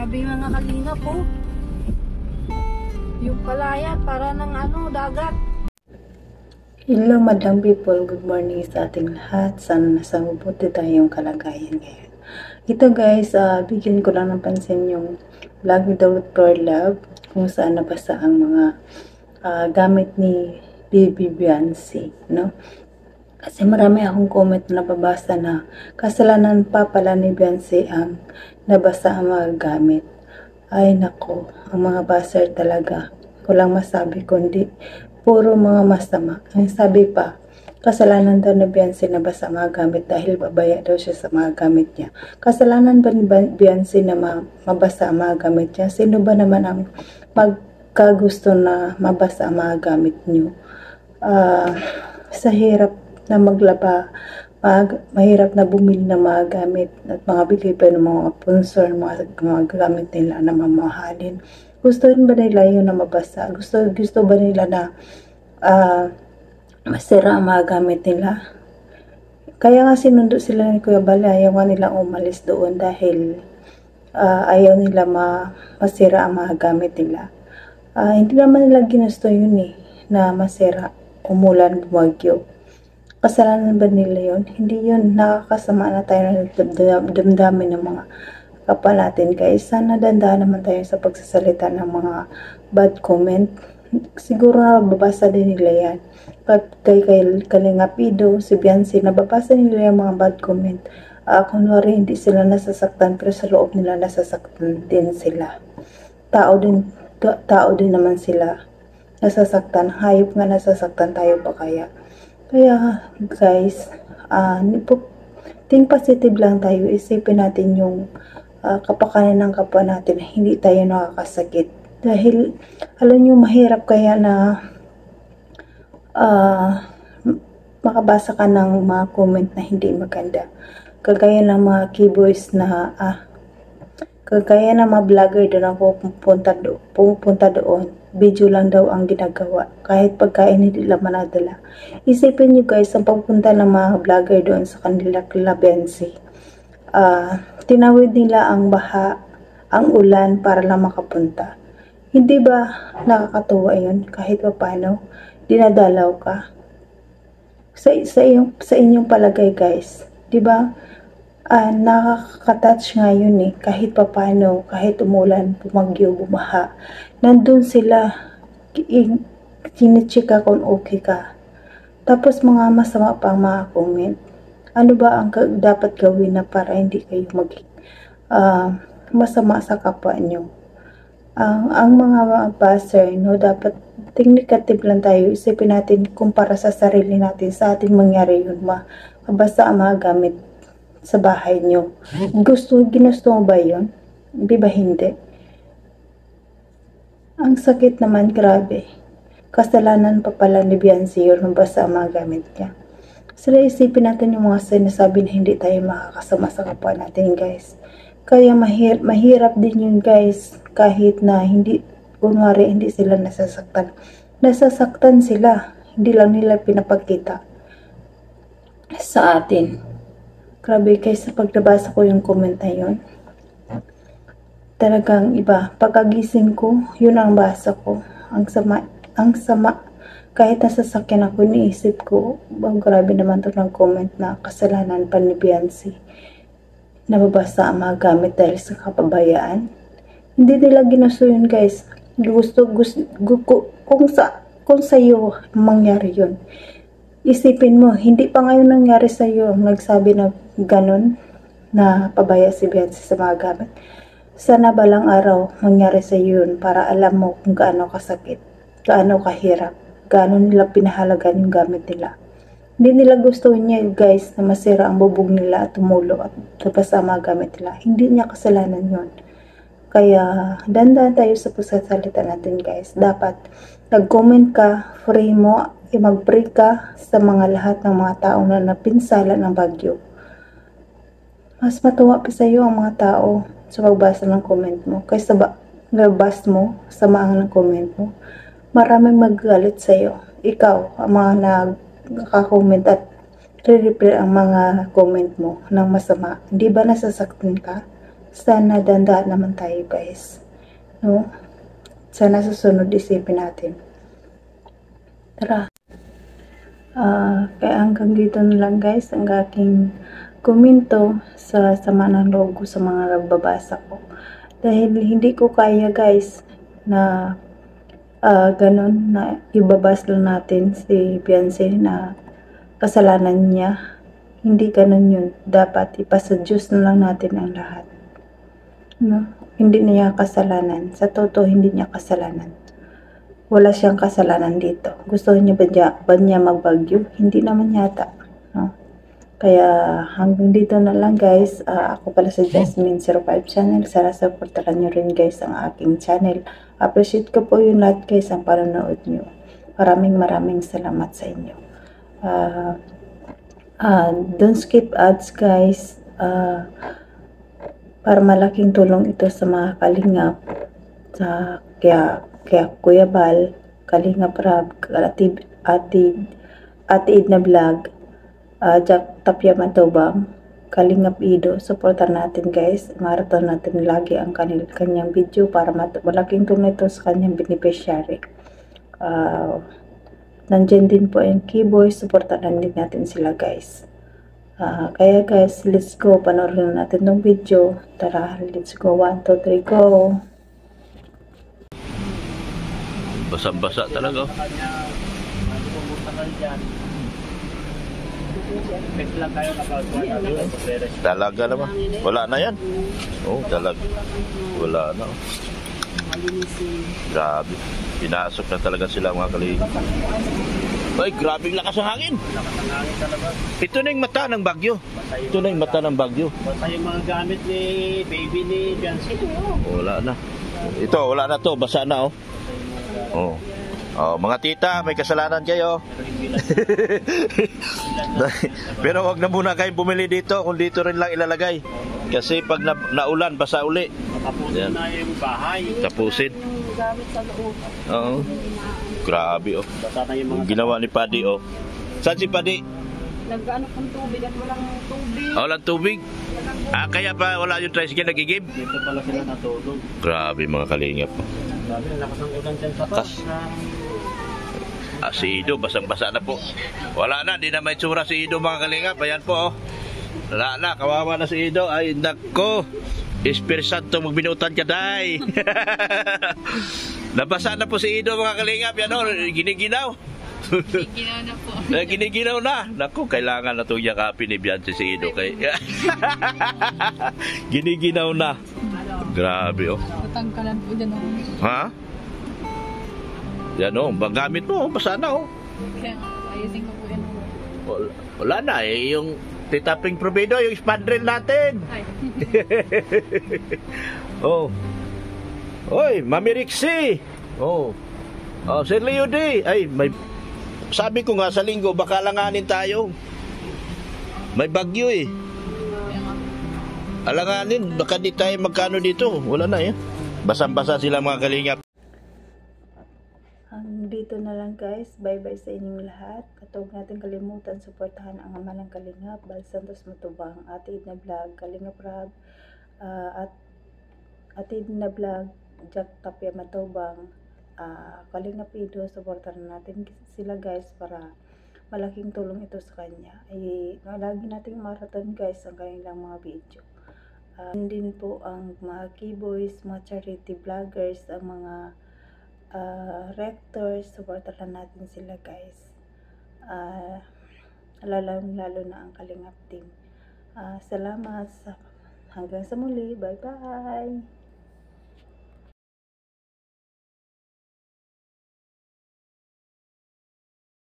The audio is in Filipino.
Grabe mga kalingap po. Yung palayan para ng dagat. Hello madam people, good morning sa ating lahat. Sana nasa mabuti tayong kalagayan ngayon. Ito guys, bigyan ko lang ng pansin yung vlog ni Dawit for Love kung saan nabasa ang mga gamit ni Baby Beyonce, no? Kasi marami akong comment na nababasa na kasalanan pa pala ni Beyonce ang nabasa ang mga gamit. Ay nako, ang mga baser talaga. Walang masabi kundi puro mga masama. Ang sabi pa, kasalanan daw ni Beyonce nabasa ang mga gamit dahil babaya daw siya sa mga gamit niya. Kasalanan ba ni Beyonce na mabasa ang mga gamit niya? Sino ba naman ang magkagusto na mabasa ang mga gamit niyo? Sa hirap na maglaba, mahirap na bumili ng mga gamit at mga bigay pa ng mga sponsor, mga gamit nila na mamahalin. Gusto rin ba nila yun na mabasa? Gusto ba nila na masira ang mga gamit nila? Kaya nga sinundo sila ni Kuya Bala, ayaw nga nilang umalis doon dahil ayaw nila masira ang mga gamit nila. Hindi naman nila ginusto yun na masira, umulan, bumagyo. Kasalanan ba nila yun? Hindi yun. Nakakasama na tayo ng damdamin ng mga kapwa natin guys. Sana dandahan naman tayo sa pagsasalita ng mga bad comment. Siguro nababasa din nila yan. Kay Kalinga Pido, si Beyonce, nababasa nila yung mga bad comment. Kunwari hindi sila nasasaktan pero sa loob nila nasasaktan din sila. Tao din naman sila nasasaktan. Hayop nga nasasaktan, tayo pa kaya? Kaya guys, think positive lang tayo. Isipin natin yung kapakanan ng kapwa natin na hindi tayo nakakasakit. Dahil alam nyo, mahirap kaya na makabasa ka ng mga comment na hindi maganda. Kagaya ng mga keyboys na kagaya ng mga vlogger doon ang pupunta doon. Video lang daw ang ginagawa. Kahit pagkain hindi lang manadala. Isipin nyo guys, ang pagpunta ng mga vlogger doon sa kanila Beyonce. Tinawid nila ang baha, ang ulan para lang makapunta. Hindi ba nakakatuwa yun? Kahit pa paano, dinadalaw ka. Sa inyong palagay guys, di ba? Nakaka-touch nga yun kahit papano, kahit umulan, bumagyo, bumaha, nandun sila, chinichika kung okay ka. Tapos mga masama pang mga comment. Ano ba ang dapat gawin na para hindi kayo maging masama sa kapwa nyo? Ang mga baser, dapat negative lang tayo. Isipin natin kung para sa sarili natin, sa ating mangyari yun, mabasa ang mga gamit sa bahay nyo. Ginusto mo ba yun? Di ba hindi? Ang sakit naman, grabe. Kasalanan pa pala ni Beyonce yun nabasa ang mga gamit niya. Sila isipin natin yung mga sinasabi na hindi tayo makakasama sa kapwa natin guys. Kaya mahirap din yun guys. Kahit na kunwari hindi sila nasasaktan. Nasasaktan sila. Hindi lang nila pinapakita sa atin. Grabe guys, sa paglabasa ko yung comment na yun, talagang iba. Pagkagising ko, yun ang basa ko. Ang sama. Kahit nasasakyan ako, niisip ko, grabe naman to ng comment na kasalanan pa ni Beyonce. Nababasa ang mga gamit dahil sa kapabayaan. Hindi nila ginusto yun guys. Kung sa'yo mangyari yun. Isipin mo, hindi pa ngayon nangyari sa iyo nagsabi na ganun na pabaya si Beyonce sa mga gamit. Sana balang araw mangyari sa iyo yun para alam mo kung gaano kasakit, gaano kahirap, gaano nila pinahalagan yung gamit nila. Hindi nila gusto niya guys na masira ang bubog nila at tumulo at nabasa ang mga gamit nila. Hindi niya kasalanan yun. Kaya dandan tayo sa pagsasalita natin guys. Dapat nag-comment ka, free mo, mag-pray ka sa mga lahat ng mga tao na napinsala ng bagyo. Mas matuwa pa sa iyo ang mga tao sa pagbasa ng comment mo kaysa nabas mo sa mga ng comment mo. Maraming magagalit sa iyo. Ikaw, ang mga nagka-comment at re-reply ang mga comment mo ng masama. Hindi ba nasasaktan ka? sana dandaan naman tayo guys. No? Sana susunod isipin natin. Tara. Kaya hanggang dito na lang guys ang aking komento sa sama ng loob ko sa mga nagbabasa ko. Dahil hindi ko kaya guys na ganun na ibabas lang natin si Beyonce na kasalanan niya. Hindi ganun yun. Dapat ipasa Diyos na lang natin ang lahat. No? Hindi niya kasalanan. Sa totoo, hindi niya kasalanan. Wala siyang kasalanan dito. Gusto niya ba niya magbagyo? Hindi naman yata. No? Kaya hanggang dito na lang guys. Ako pala sa Jasmine05 channel. Sana supportahan nyo rin guys ang aking channel. Appreciate ko po yung lahat guys ang panonood nyo. Maraming salamat sa inyo. Don't skip ads guys. Para malaking tulong ito sa mga kalingap. Kaya Kuya Bal, Kalingap Rab, Ate Edna Vlog, Jack Tapia Matubang, Kalingap Ido, supportan natin guys. Marathon natin lagi ang kanyang video para malaking tulong ito sa kanyang beneficiary. Nandyan din po yung Keyboy, supportan din natin sila guys. Kaya guys, let's go. Panoorin natin ng video. Tara, let's go. 1, 2, 3, go. Basang-basa talaga. Talaga naman. Wala na yan. Oh, talaga. Wala na. Grabe. Pinasok na talaga sila mga kaligid. Ay, grabing lakas ng hangin. Ito na yung mata ng bagyo. Ito na yung mata ng bagyo. Basta yung mga gamit ni baby ni Beyonce. Wala na. Ito, wala na to. Basa na, oh. Oh. Oh, mga tita, may kasalanan kayo. Pero wag na muna kayong bumili dito kung dito rin lang ilalagay. Kasi pag naulan, basa uli. Tapusin na yung bahay. Tapusin. Gamit sa loob. Oo. Grabe, oh. Basta na yung mga Ginawa ni Paddy, oh. Saan si Paddy? Nag-ano pang tubig at walang tubig. Walang tubig. Kaya pa wala yung tricycle nagigib. dito pala sila natulog. Grabe mga kalingap. Sabi, lakas ng ulan dyan sa Lakas. Si Ido, basang-basa na po. Wala na, di na may tsura si Ido mga kalingap. Ayan po, oh. Wala na, kawawa na si Ido. Ay, nako. Espiritu Santo, magbinutan ka, day. Nabasa na po si Ido mga kalingap. Yan, oh, giniginaw. Ginaw na po. Giniginaw na. Naku, kailangan na itong yakapin ni Beyonce si Ido. Giniginaw na. Grabe, oh. Tatangkalan po dyan ako. Ha? Yan, oh. Gamit mo, basa na, oh. Kaya ayusin ko po yan. Wala na, eh. Yung titaping provido, yung spandrel natin. Ay. Oh. Oy, Mami Rixie. Oh. Oh, Sir Leo D. Ay, may... Sabi ko nga sa linggo, baka langanin tayo. May bagyo, eh. Alanganin, baka di tayo magkano dito. Wala na, eh. Basang-basa sila mga kalingap. Dito na lang guys. Bye-bye sa inyong lahat. Huwag natin kalimutan suportahan ang ama ng Kalingap, Bal Santos Matubang, Ate Edna Vlog, Kalingap Rab, at Ate Edna Vlog, Jack Tapia Matubang, Kalingap Ido. Suportahan natin sila guys para malaking tulong ito sa kanya. Lagi nating marathon guys ang kanilang mga video. Din po ang mga keyboys, mga charity vloggers, ang mga rectors, supportahan natin sila guys. Lalo na ang Kalingap team. Salamat. Hanggang sa muli. Bye bye.